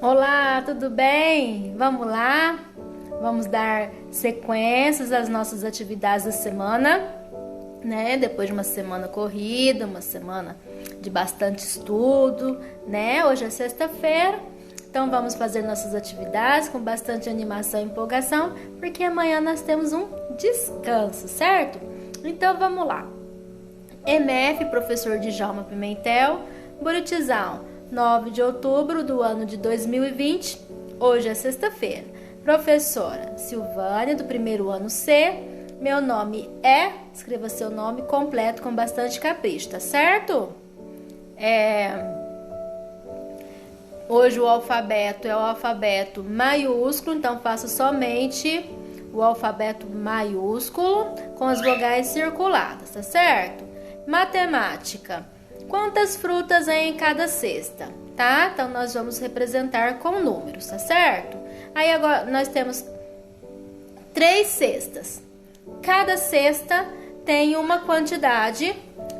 Olá, tudo bem? Vamos lá? Vamos dar sequências às nossas atividades da semana, né? Depois de uma semana corrida, uma semana de bastante estudo, né? Hoje é sexta-feira, então vamos fazer nossas atividades com bastante animação e empolgação, porque amanhã nós temos um descanso, certo? Então vamos lá. MF, professor Djalma Pimentel, Buritizal, 9 de outubro do ano de 2020, hoje é sexta-feira. Professora Silvânia, do primeiro ano C, meu nome é, escreva seu nome completo com bastante capricho, tá certo? Hoje o alfabeto é o alfabeto maiúsculo, então faço somente o alfabeto maiúsculo com as vogais circuladas, tá certo? Matemática. Quantas frutas há em cada cesta, tá? Então, nós vamos representar com números, tá certo? Aí, agora, nós temos 3 cestas. Cada cesta tem uma quantidade,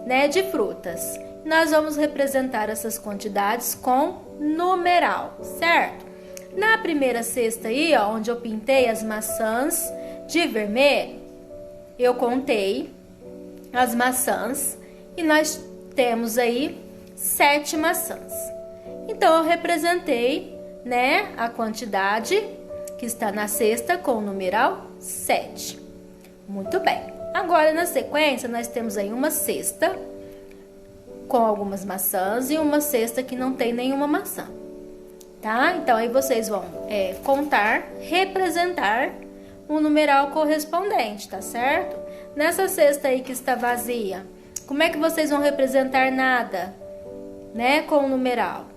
né, de frutas. Nós vamos representar essas quantidades com numeral, certo? Na primeira cesta aí, ó, onde eu pintei as maçãs de vermelho, eu contei as maçãs e nós temos aí 7 maçãs. Então, eu representei, né, a quantidade que está na cesta com o numeral 7. Muito bem. Agora, na sequência, nós temos aí uma cesta com algumas maçãs e uma cesta que não tem nenhuma maçã, tá? Então, aí vocês vão contar, representar o numeral correspondente, tá certo? Nessa cesta aí que está vazia, como é que vocês vão representar nada, né, com o numeral?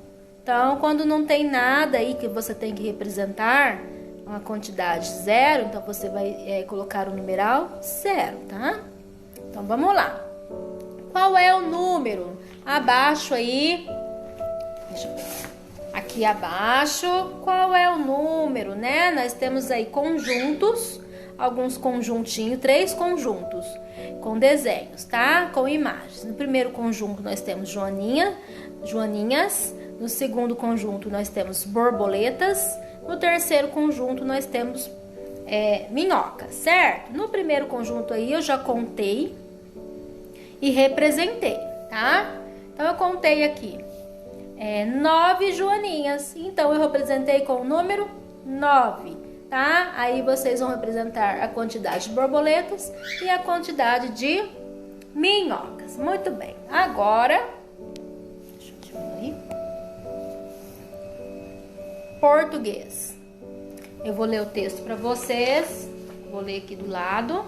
Então, quando não tem nada aí que você tem que representar, uma quantidade 0, então você vai colocar o numeral 0, tá? Então, vamos lá. Qual é o número? Abaixo aí, deixa eu ver. Aqui abaixo, qual é o número, né? Nós temos aí conjuntos, alguns conjuntinhos, 3 conjuntos com desenhos, tá? Com imagens. No primeiro conjunto nós temos joaninhas. No segundo conjunto nós temos borboletas. No terceiro conjunto nós temos minhocas, certo? No primeiro conjunto aí eu já contei e representei, tá? Então eu contei aqui 9 joaninhas. Então eu representei com o número 9. Tá? Aí vocês vão representar a quantidade de borboletas e a quantidade de minhocas. Muito bem. Agora, deixa eu diminuir. Português. Eu vou ler o texto para vocês. Vou ler aqui do lado.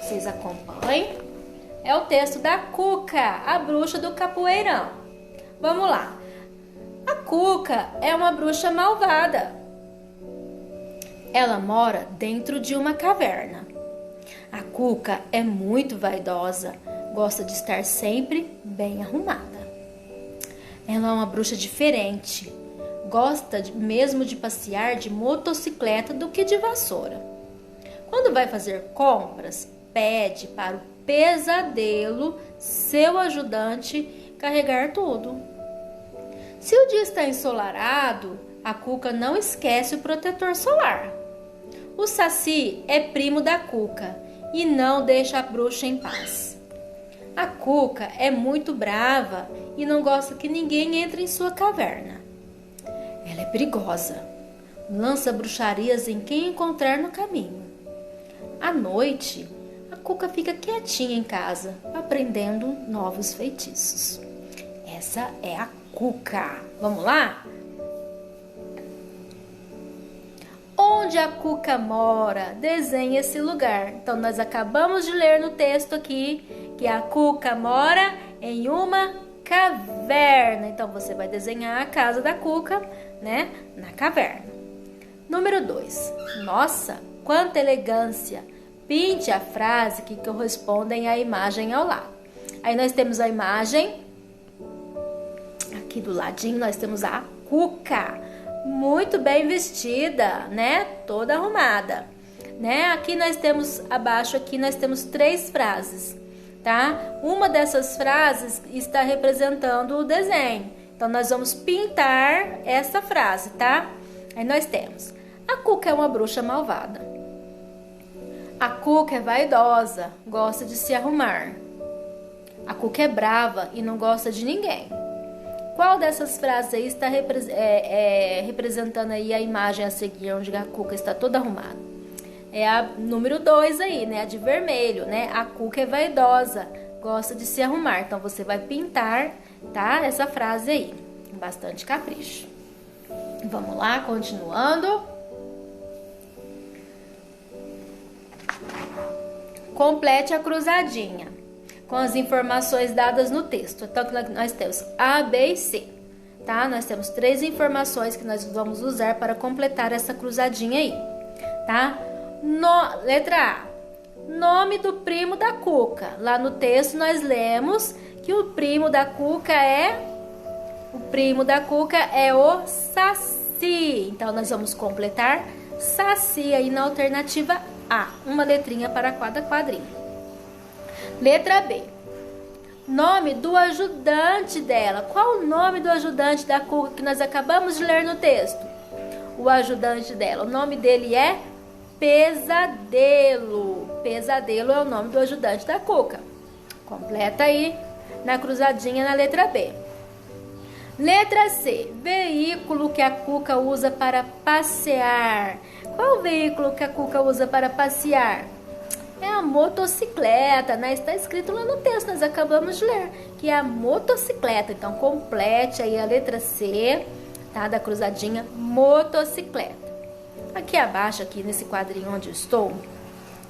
Vocês acompanhem. É o texto da Cuca, a bruxa do capoeirão. Vamos lá. A Cuca é uma bruxa malvada. Ela mora dentro de uma caverna. A Cuca é muito vaidosa, gosta de estar sempre bem arrumada. Ela é uma bruxa diferente, gosta mesmo de passear de motocicleta do que de vassoura. Quando vai fazer compras, pede para o Pesadelo, seu ajudante, carregar tudo. Se o dia está ensolarado, a Cuca não esquece o protetor solar. O Saci é primo da Cuca e não deixa a bruxa em paz. A Cuca é muito brava e não gosta que ninguém entre em sua caverna. Ela é perigosa, lança bruxarias em quem encontrar no caminho. À noite, a Cuca fica quietinha em casa, aprendendo novos feitiços. Essa é a Cuca. Vamos lá? Onde a Cuca mora? Desenhe esse lugar. Então, nós acabamos de ler no texto aqui que a Cuca mora em uma caverna. Então, você vai desenhar a casa da Cuca, né, na caverna. Número 2. Nossa, quanta elegância! Pinte a frase que correspondem à imagem ao lado. Aí nós temos a imagem. Aqui do ladinho nós temos a Cuca. Muito bem vestida, né? Toda arrumada, né? Aqui nós temos, abaixo aqui nós temos 3 frases, tá? Uma dessas frases está representando o desenho. Então, nós vamos pintar essa frase, tá? Aí nós temos: a Cuca é uma bruxa malvada. A Cuca é vaidosa, gosta de se arrumar. A Cuca é brava e não gosta de ninguém. Qual dessas frases aí está representando aí a imagem a seguir, onde a Cuca está toda arrumada? É a número 2 aí, né? A de vermelho, né? A Cuca é vaidosa, gosta de se arrumar. Então, você vai pintar, tá? Essa frase aí, com bastante capricho. Vamos lá, continuando. Complete a cruzadinha com as informações dadas no texto. Então, nós temos A, B e C, tá? Nós temos 3 informações que nós vamos usar para completar essa cruzadinha aí, tá? Letra A, nome do primo da Cuca. Lá no texto nós lemos que o primo da Cuca é o Saci. Então, nós vamos completar Saci aí na alternativa A. Uma letrinha para cada quadrinho. Letra B, nome do ajudante dela. Qual o nome do ajudante da Cuca que nós acabamos de ler no texto? O ajudante dela, o nome dele é Pesadelo. Pesadelo é o nome do ajudante da Cuca. Completa aí na cruzadinha na letra B. Letra C, veículo que a Cuca usa para passear. Qual o veículo que a Cuca usa para passear? É a motocicleta, né? Está escrito lá no texto, nós acabamos de ler, que é a motocicleta. Então, complete aí a letra C, tá? Da cruzadinha, motocicleta. Aqui abaixo, aqui nesse quadrinho onde eu estou,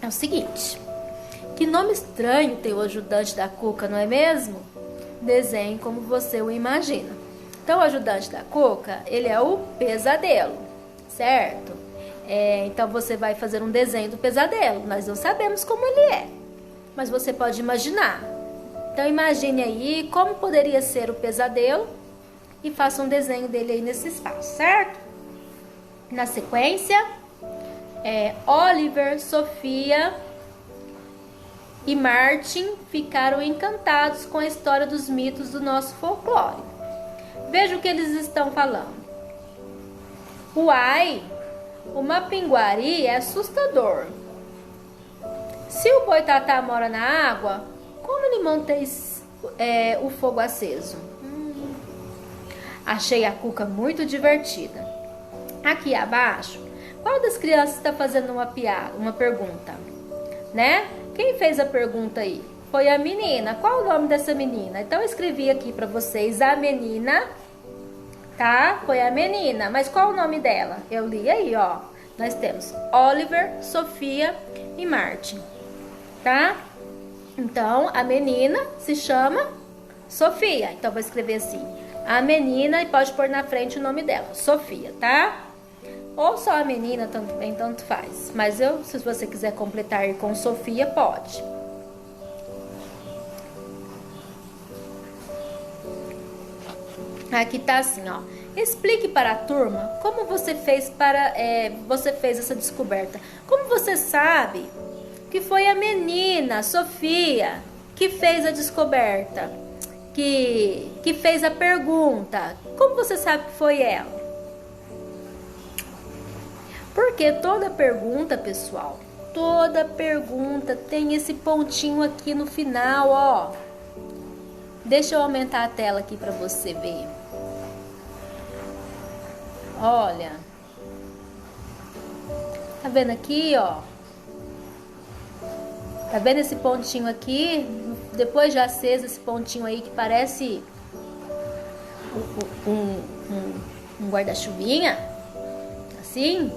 é o seguinte: que nome estranho tem o ajudante da Cuca, não é mesmo? Desenhe como você o imagina. Então, o ajudante da Cuca, ele é o Pesadelo, certo? Então, você vai fazer um desenho do Pesadelo. Nós não sabemos como ele é, mas você pode imaginar. Então, imagine aí como poderia ser o Pesadelo e faça um desenho dele aí nesse espaço, certo? Na sequência, Oliver, Sofia e Martin ficaram encantados com a história dos mitos do nosso folclore. Veja o que eles estão falando. Uai, o Mapinguari é assustador. Se o Boitatá mora na água, como ele mantém o fogo aceso? Achei a Cuca muito divertida. Aqui abaixo, qual das crianças está fazendo uma pergunta? Né? Quem fez a pergunta aí? Foi a menina. Qual o nome dessa menina? Então, eu escrevi aqui para vocês a menina, tá? Foi a menina. Mas qual o nome dela? Eu li aí, ó. Nós temos Oliver, Sofia e Martin, tá? Então, a menina se chama Sofia. Então, vou escrever assim, a menina, e pode pôr na frente o nome dela, Sofia, tá? Ou só a menina, também tanto faz. Mas se você quiser completar com Sofia, pode. Aqui tá assim, ó. Explique para a turma como você fez essa descoberta. Como você sabe que foi a menina, Sofia, que fez a descoberta, que fez a pergunta? Como você sabe que foi ela? Porque toda pergunta, pessoal, toda pergunta tem esse pontinho aqui no final, ó. Deixa eu aumentar a tela aqui para você ver. Olha. Tá vendo aqui, ó? Tá vendo esse pontinho aqui? Depois de aceso, esse pontinho aí que parece um guarda-chuvinha. Assim.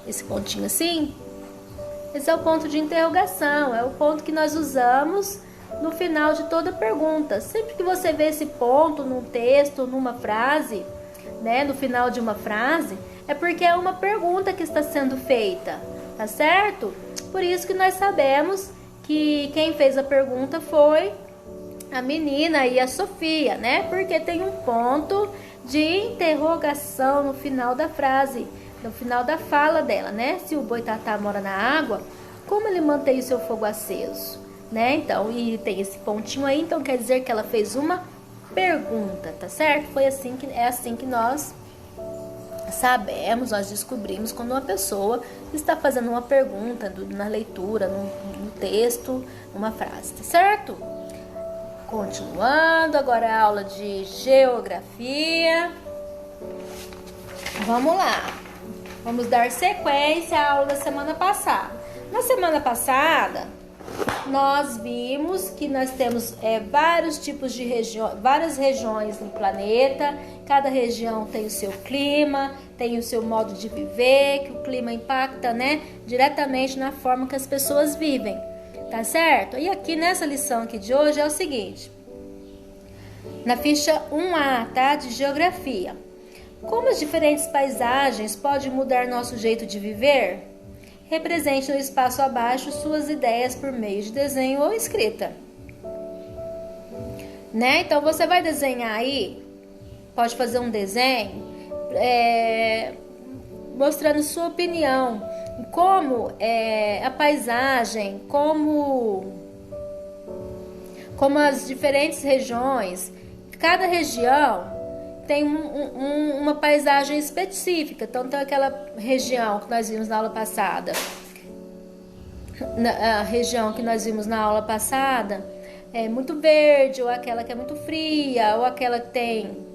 Esse pontinho assim. Esse é o ponto de interrogação. É o ponto que nós usamos no final de toda pergunta. Sempre que você vê esse ponto num texto, numa frase, né, no final de uma frase, é porque é uma pergunta que está sendo feita, tá certo? Por isso que nós sabemos que quem fez a pergunta foi a menina e a Sofia, né? Porque tem um ponto de interrogação no final da frase, no final da fala dela, né? Se o Boitatá mora na água, como ele mantém o seu fogo aceso, né? Então, e tem esse pontinho aí, então quer dizer que ela fez uma pergunta, tá certo? É assim que nós sabemos, nós descobrimos quando uma pessoa está fazendo uma pergunta na leitura, no texto, numa frase, tá certo? Continuando, agora a aula de geografia. Vamos lá. Vamos dar sequência à aula da semana passada. Na semana passada, nós vimos que nós temos vários tipos de regiões, várias regiões no planeta. Cada região tem o seu clima, tem o seu modo de viver, que o clima impacta, né, diretamente na forma que as pessoas vivem, tá certo? E aqui nessa lição aqui de hoje é o seguinte, na ficha 1A, tá, de geografia. Como as diferentes paisagens podem mudar nosso jeito de viver? Represente no espaço abaixo suas ideias por meio de desenho ou escrita. Né? Então, você vai desenhar aí, pode fazer um desenho, mostrando sua opinião, como a paisagem, como as diferentes regiões, cada região tem uma paisagem específica. Então, tem aquela região que nós vimos na aula passada. A região que nós vimos na aula passada é muito verde, ou aquela que é muito fria, ou aquela que tem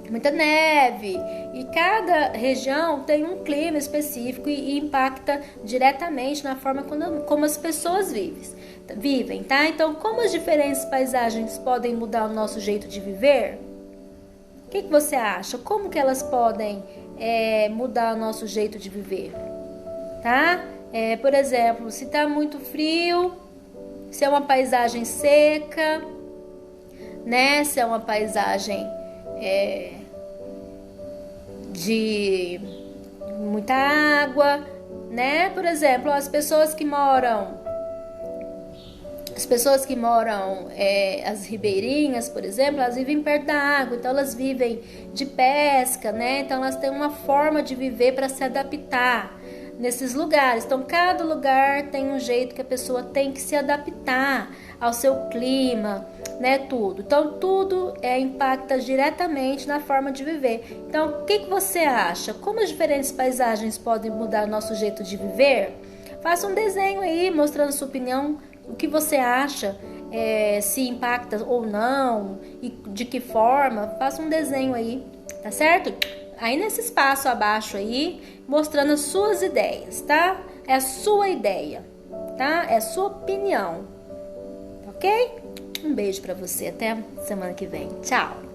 muita neve. E cada região tem um clima específico e impacta diretamente na forma como as pessoas vivem, tá? Então, como as diferentes paisagens podem mudar o nosso jeito de viver? O que você acha? Como que elas podem mudar o nosso jeito de viver? Tá? Por exemplo, se está muito frio, se é uma paisagem seca, né? Se é uma paisagem de muita água, né? Por exemplo, as pessoas que moram as ribeirinhas, por exemplo, elas vivem perto da água, então elas vivem de pesca, né? Então elas têm uma forma de viver para se adaptar nesses lugares. Então cada lugar tem um jeito que a pessoa tem que se adaptar ao seu clima, né? Tudo. Então tudo impacta diretamente na forma de viver. Então o que você acha? Como as diferentes paisagens podem mudar o nosso jeito de viver? Faça um desenho aí mostrando sua opinião. O que você acha, se impacta ou não, e de que forma? Faça um desenho aí, tá certo? Aí nesse espaço abaixo aí, mostrando as suas ideias, tá? É a sua ideia, tá? É a sua opinião, ok? Um beijo pra você, até semana que vem. Tchau!